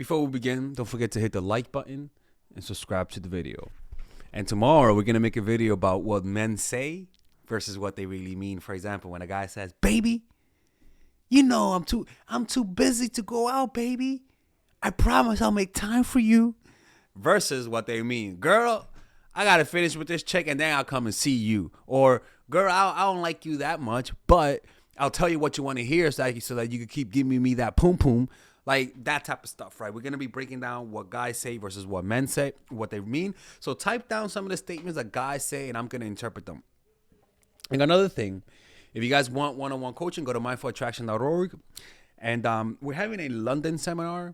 Before we begin, don't forget to hit the like button and subscribe to the video. And tomorrow we're going to make a video about what men say versus what they really mean. For example, when a guy says, "Baby, you know I'm too busy to go out, baby. I promise I'll make time for you." Versus what they mean. "Girl, I got to finish with this check and then I'll come and see you." Or, "Girl, I don't like you that much, but I'll tell you what you want to hear so that you can keep giving me that poom poom." Like that type of stuff, right? We're going to be breaking down what guys say versus what men say, what they mean. So type down some of the statements that guys say and I'm going to interpret them. And another thing, if you guys want one-on-one coaching, go to mindfulattraction.org. And we're having a London seminar,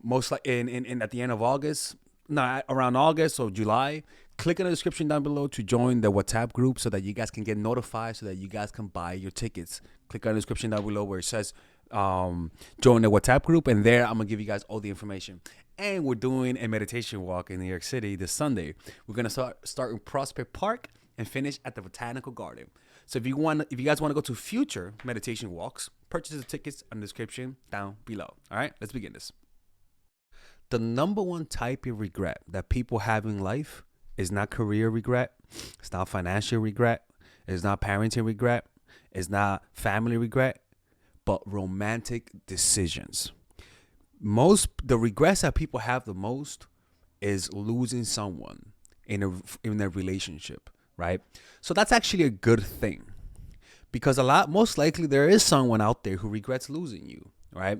most like in at the end of August, around August or July. Click in the description down below to join the WhatsApp group so that you guys can get notified so that you guys can buy your tickets. Click on the description down below where it says join the WhatsApp group, and there I'm gonna give you guys all the information. And we're doing a meditation walk in New York City this Sunday. We're gonna start in Prospect Park and finish at the Botanical Garden. So if you guys want to go to future meditation walks, purchase the tickets in the description down below. All right, let's begin this. The number one type of regret that people have in life is not career regret, it's not financial regret, it's not parenting regret, it's not family regret, but romantic decisions. The regrets that people have the most is losing someone in a relationship, right? So that's actually a good thing, because most likely there is someone out there who regrets losing you, right?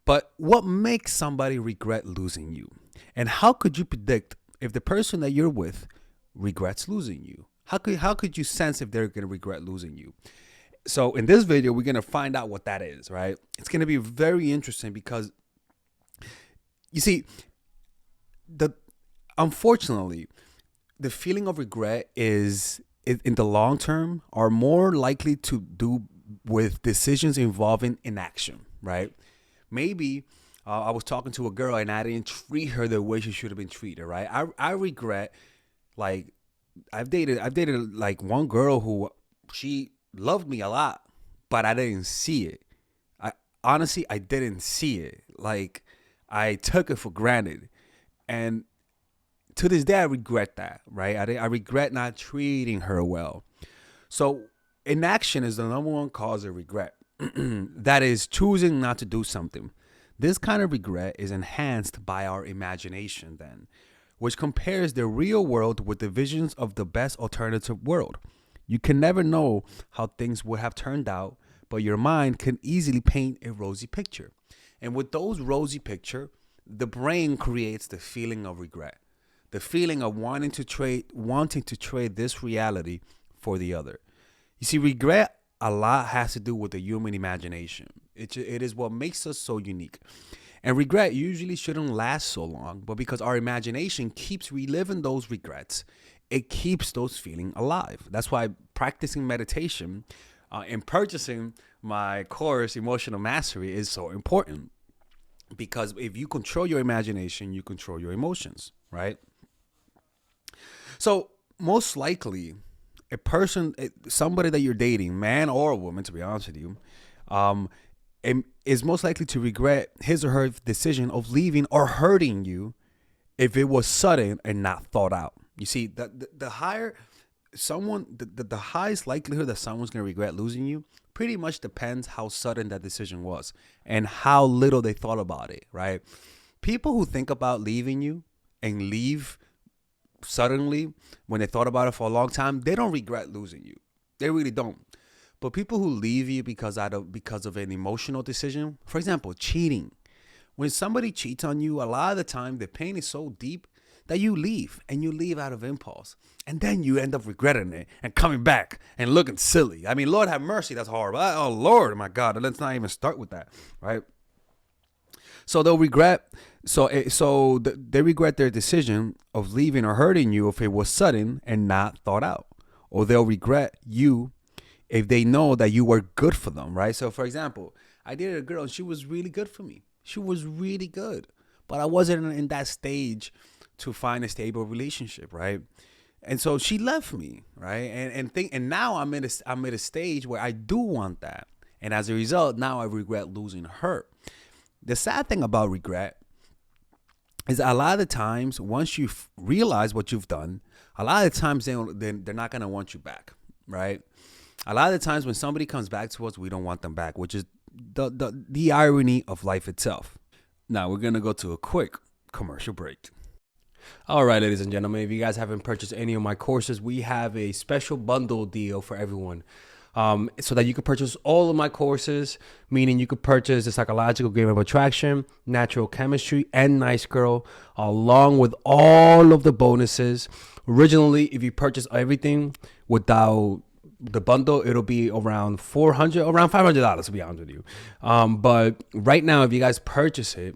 But what makes somebody regret losing you? And how could you predict if the person that you're with regrets losing you? How could you sense if they're going to regret losing you? So in this video, we're going to find out what that is, right? It's going to be very interesting because, you see, unfortunately, the feeling of regret is, in the long term, are more likely to do with decisions involving inaction, right? Maybe I was talking to a girl and I didn't treat her the way she should have been treated, right? I regret, like, I've dated like one girl who she loved me a lot, but I didn't see it. Honestly, I didn't see it. Like, I took it for granted. And to this day, I regret that, right? I regret not treating her well. So inaction is the number one cause of regret. That is choosing not to do something. This kind of regret is enhanced by our imagination then, which compares the real world with the visions of the best alternative world. You can never know how things would have turned out, but your mind can easily paint a rosy picture. And with those rosy pictures, the brain creates the feeling of regret, the feeling of wanting to trade this reality for the other. You see, regret a lot has to do with the human imagination. It is what makes us so unique. And regret usually shouldn't last so long, but because our imagination keeps reliving those regrets, it keeps those feelings alive. That's why practicing meditation and purchasing my course, Emotional Mastery, is so important. Because if you control your imagination, you control your emotions, right? So most likely, somebody that you're dating, man or a woman, to be honest with you, is most likely to regret his or her decision of leaving or hurting you if it was sudden and not thought out. You see, the highest likelihood that someone's going to regret losing you pretty much depends how sudden that decision was and how little they thought about it, right? People who think about leaving you and leave suddenly when they thought about it for a long time, they don't regret losing you. They really don't. But people who leave you because of an emotional decision, for example, cheating. When somebody cheats on you, a lot of the time the pain is so deep that you leave, and you leave out of impulse. And then you end up regretting it and coming back and looking silly. I mean, Lord have mercy, that's horrible. Oh, Lord, my God, let's not even start with that, right? So they'll regret. They regret their decision of leaving or hurting you if it was sudden and not thought out. Or they'll regret you if they know that you were good for them, right? So, for example, I dated a girl and she was really good for me. She was really good. But I wasn't in that stage to find a stable relationship, right? And so she left me, right? And now I'm at a stage where I do want that. And as a result, now I regret losing her. The sad thing about regret is a lot of the times once you realize what you've done, a lot of the times they're not going to want you back, right? A lot of the times when somebody comes back to us, we don't want them back, which is the irony of life itself. Now we're going to go to a quick commercial break. All right, ladies and gentlemen, if you guys haven't purchased any of my courses, we have a special bundle deal for everyone. So that you can purchase all of my courses, meaning you could purchase the psychological game of attraction, natural chemistry, and nice girl, along with all of the bonuses. Originally, if you purchase everything without the bundle, it'll be around $500, to be honest with you. But right now, if you guys purchase it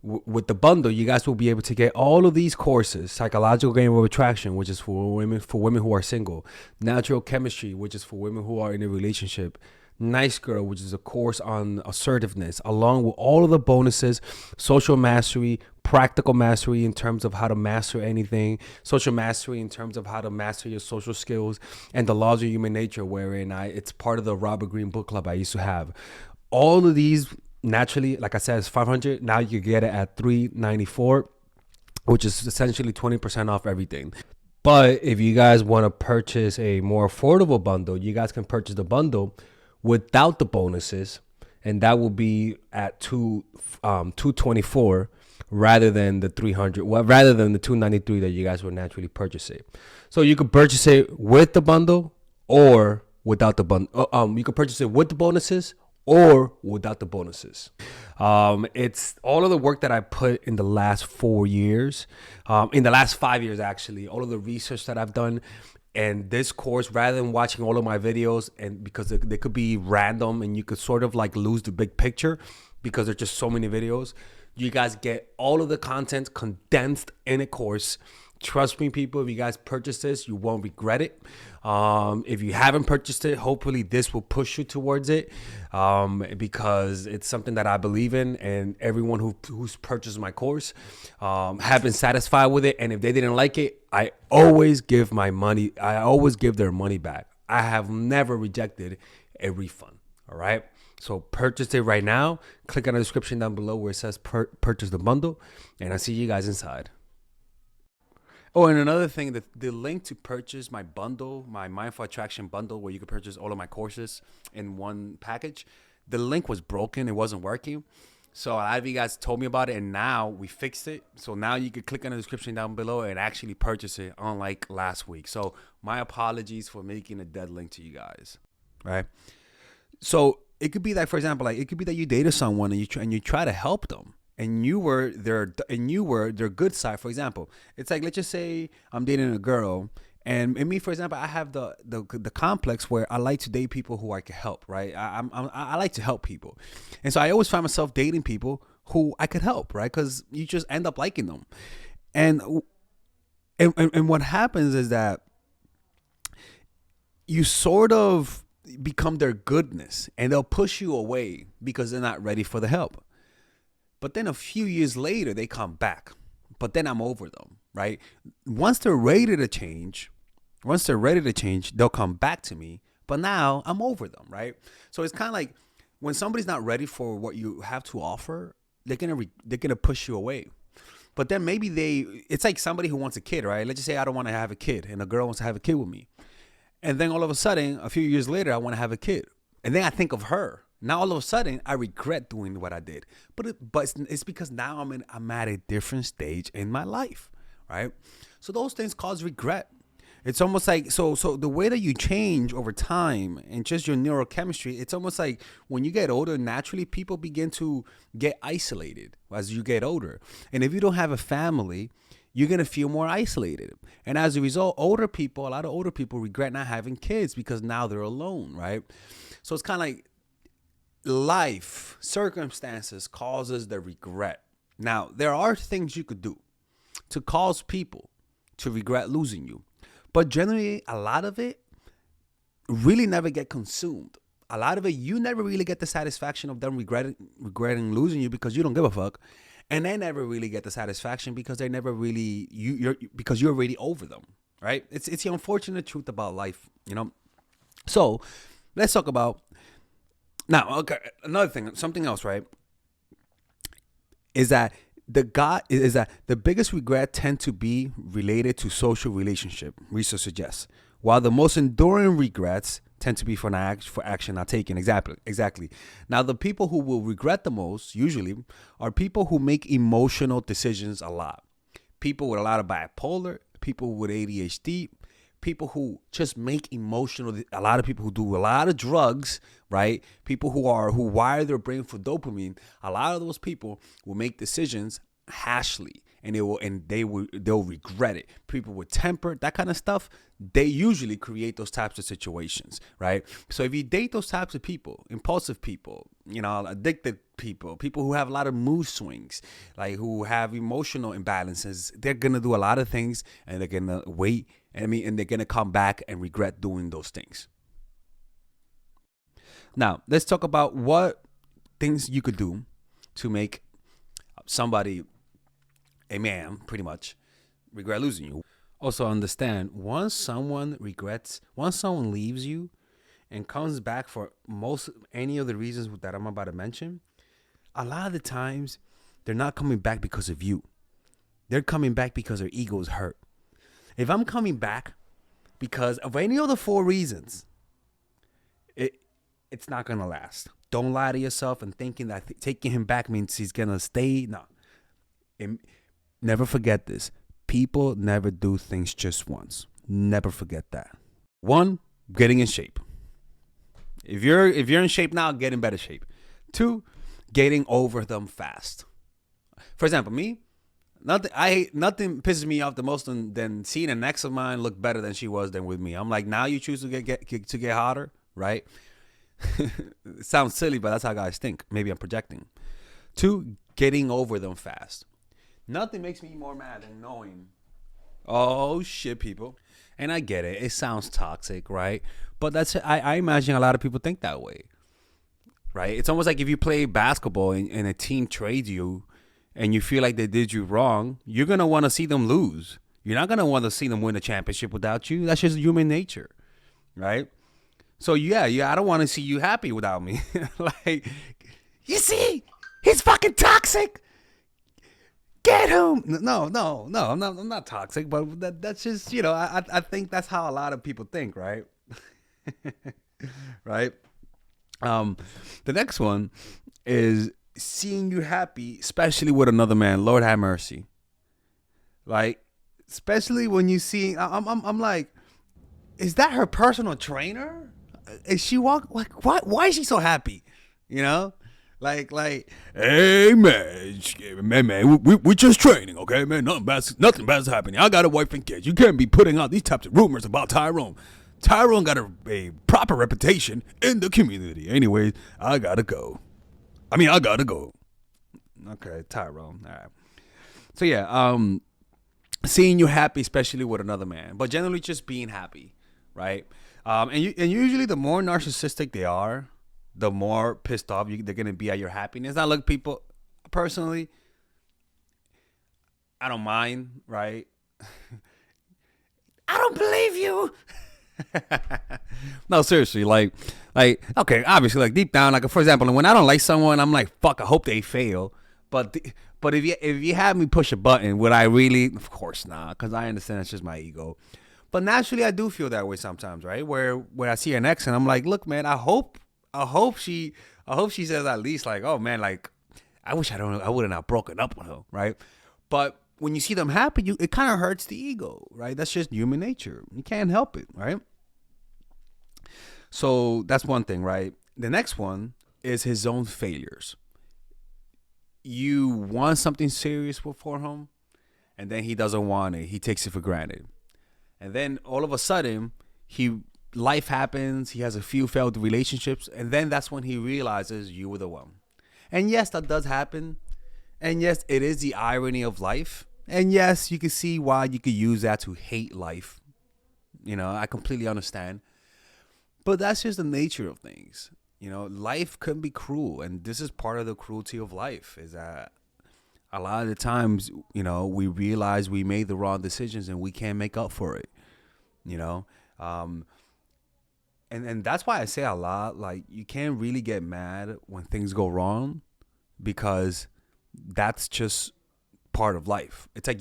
with the bundle, you guys will be able to get all of these courses: psychological game of attraction, which is for women who are single; natural chemistry, which is for women who are in a relationship; nice girl, which is a course on assertiveness, along with all of the bonuses: social mastery, practical mastery in terms of how to master anything, social mastery in terms of how to master your social skills, and the laws of human nature, wherein it's part of the Robert Greene book club I used to have. All of these, naturally, like I said, it's $500. Now you get it at $394, which is essentially 20% off everything. But if you guys want to purchase a more affordable bundle, you guys can purchase the bundle without the bonuses, and that will be at $224 rather than the $300. Well, rather than the $293 that you guys would naturally purchase it. So you could purchase it with the bundle or without the bundle. You could purchase it with the bonuses or without the bonuses. It's all of the work that I put in the last 4 years, in the last 5 years, actually, all of the research that I've done. And this course, rather than watching all of my videos, and because they could be random and you could sort of like lose the big picture because there's just so many videos, you guys get all of the content condensed in a course. Trust me, people, if you guys purchase this, you won't regret it. If you haven't purchased it, hopefully this will push you towards it, because it's something that I believe in, and everyone who's purchased my course have been satisfied with it. And if they didn't like it, I always give their money back. I have never rejected a refund. All right. So purchase it right now. Click on the description down below where it says purchase the bundle, and I'll see you guys inside. Oh, and another thing, the link to purchase my bundle, my Mindful Attraction bundle, where you can purchase all of my courses in one package, the link was broken. It wasn't working. So a lot of you guys told me about it, and now we fixed it. So now you can click on the description down below and actually purchase it, unlike last week. So my apologies for making a dead link to you guys, right? So it could be that, for example, like it could be that you dated someone and you try to help them, and you were their good side. For example, it's like, let's just say I'm dating a girl, and me, for example, I have the complex where I like to date people who I can help, right? I like to help people, and so I always find myself dating people who I could help, right? Because you just end up liking them, and what happens is that you sort of become their goodness, and they'll push you away because they're not ready for the help. But then a few years later, they come back. But then I'm over them, right? Once they're ready to change, they'll come back to me. But now I'm over them, right? So it's kind of like when somebody's not ready for what you have to offer, they're gonna push you away. But then maybe it's like somebody who wants a kid, right? Let's just say I don't want to have a kid, and a girl wants to have a kid with me. And then all of a sudden, a few years later, I want to have a kid. And then I think of her. Now all of a sudden, I regret doing what I did. But it's because now I'm at a different stage in my life, right? So those things cause regret. It's almost like, so the way that you change over time and just your neurochemistry, it's almost like when you get older, naturally people begin to get isolated as you get older. And if you don't have a family, you're going to feel more isolated. And as a result, a lot of older people regret not having kids because now they're alone, right? So it's kind of like life circumstances causes the regret. Now, there are things you could do to cause people to regret losing you. But generally, a lot of it really never get consumed. A lot of it, you never really get the satisfaction of them regretting losing you because you don't give a fuck. And they never really get the satisfaction because they never really, because you're already over them, right? It's the unfortunate truth about life, you know? So let's talk about, now, okay, another thing, something else, right? Is that that the biggest regret tend to be related to social relationship. Research suggests, while the most enduring regrets tend to be for action not taken. Exactly. Now, the people who will regret the most usually are people who make emotional decisions a lot. People with a lot of bipolar, people with ADHD, people who just make emotional. A lot of people who do a lot of drugs, right? People who wire their brain for dopamine. A lot of those people will make decisions hashly, and they'll regret it. People with temper, that kind of stuff, they usually create those types of situations, right? So if you date those types of people, impulsive people, addicted people, people who have a lot of mood swings, like who have emotional imbalances, they're gonna do a lot of things, and they're gonna wait. And they're gonna come back and regret doing those things. Now, let's talk about what things you could do to make somebody, a man, pretty much, regret losing you. Also, understand, once someone leaves you and comes back for any of the reasons that I'm about to mention, a lot of the times they're not coming back because of you. They're coming back because their ego is hurt. If I'm coming back because of any of the 4 reasons, it's not going to last. Don't lie to yourself and thinking that taking him back means he's going to stay. No. Never forget this. People never do things just once. Never forget that. 1, getting in shape. If you're in shape now, get in better shape. 2, getting over them fast. For example, me, nothing pisses me off the most than seeing an ex of mine look better than she was than with me. I'm like, now you choose to get hotter, right? It sounds silly, but that's how guys think. Maybe I'm projecting. 2, getting over them fast. Nothing makes me more mad than knowing, oh shit, people. And I get it. It sounds toxic, right? But I imagine a lot of people think that way, right? It's almost like if you play basketball and a team trades you, and you feel like they did you wrong, you're going to want to see them lose. You're not going to want to see them win a championship without you. That's just human nature, right? So, yeah, I don't want to see you happy without me. Like, you see, he's fucking toxic. Get him. No, I'm not toxic, but that's just, I think that's how a lot of people think, right? Right? The next one is seeing you happy, especially with another man. Lord have mercy. Like, especially when you see, I'm like, is that her personal trainer? Is she like what? Why is she so happy? Like, hey man, we just training, okay, man. Nothing bad's happening. I got a wife and kids. You can't be putting out these types of rumors about Tyrone. Tyrone got a proper reputation in the community. Anyways, I gotta go. Okay, Tyrone. All right. So yeah, seeing you happy, especially with another man, but generally just being happy, right? And usually the more narcissistic they are, the more pissed off they're gonna be at your happiness. Now, look, people, personally, I don't mind, right? I don't believe you. No, seriously, like, okay, obviously, like deep down, like for example, when I don't like someone, I'm like, fuck, I hope they fail. But if you have me push a button, would I really? Of course not, because I understand it's just my ego. But naturally, I do feel that way sometimes, right? Where I see an ex and I'm like, look, man, I hope she says at least like, oh man, like I wish I wouldn't have broken up with her, right? But when you see them happy, it kind of hurts the ego, right? That's just human nature. You can't help it, right? So that's one thing, right? The next one is his own failures. You want something serious for him, and then he doesn't want it. He takes it for granted. And then all of a sudden, life happens. He has a few failed relationships, and then that's when he realizes you were the one. And yes, that does happen. And yes, it is the irony of life. And yes, you can see why you could use that to hate life. I completely understand. But that's just the nature of things. Life can be cruel. And this is part of the cruelty of life, is that a lot of the times, we realize we made the wrong decisions and we can't make up for it. And that's why I say a lot, like, you can't really get mad when things go wrong, because that's just part of life. It's like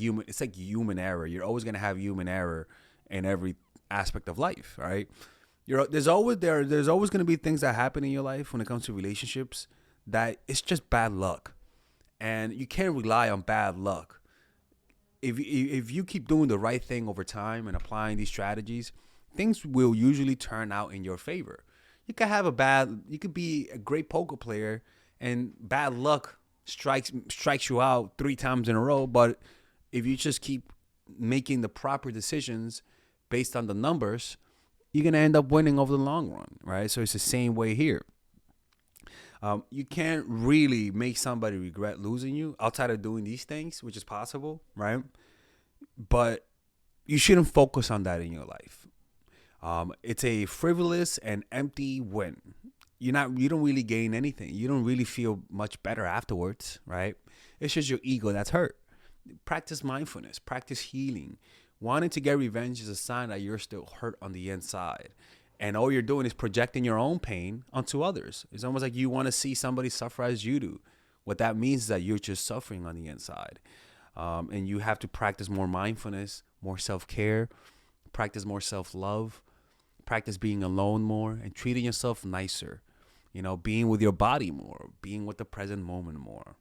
human error. You're always gonna have human error in every aspect of life, right? There's always gonna be things that happen in your life when it comes to relationships that it's just bad luck, and you can't rely on bad luck. If you keep doing the right thing over time and applying these strategies, things will usually turn out in your favor. You could be a great poker player, and bad luck strikes you out 3 times in a row. But if you just keep making the proper decisions based on the numbers, you're gonna end up winning over the long run, right? So it's the same way here. You can't really make somebody regret losing you outside of doing these things, which is possible, right? But you shouldn't focus on that in your life. It's a frivolous and empty win. You don't really gain anything. You don't really feel much better afterwards, right? It's just your ego that's hurt. Practice mindfulness, practice healing. Wanting to get revenge is a sign that you're still hurt on the inside. And all you're doing is projecting your own pain onto others. It's almost like you want to see somebody suffer as you do. What that means is that you're just suffering on the inside. And you have to practice more mindfulness, more self-care, practice more self-love, practice being alone more, and treating yourself nicer. Being with your body more, being with the present moment more,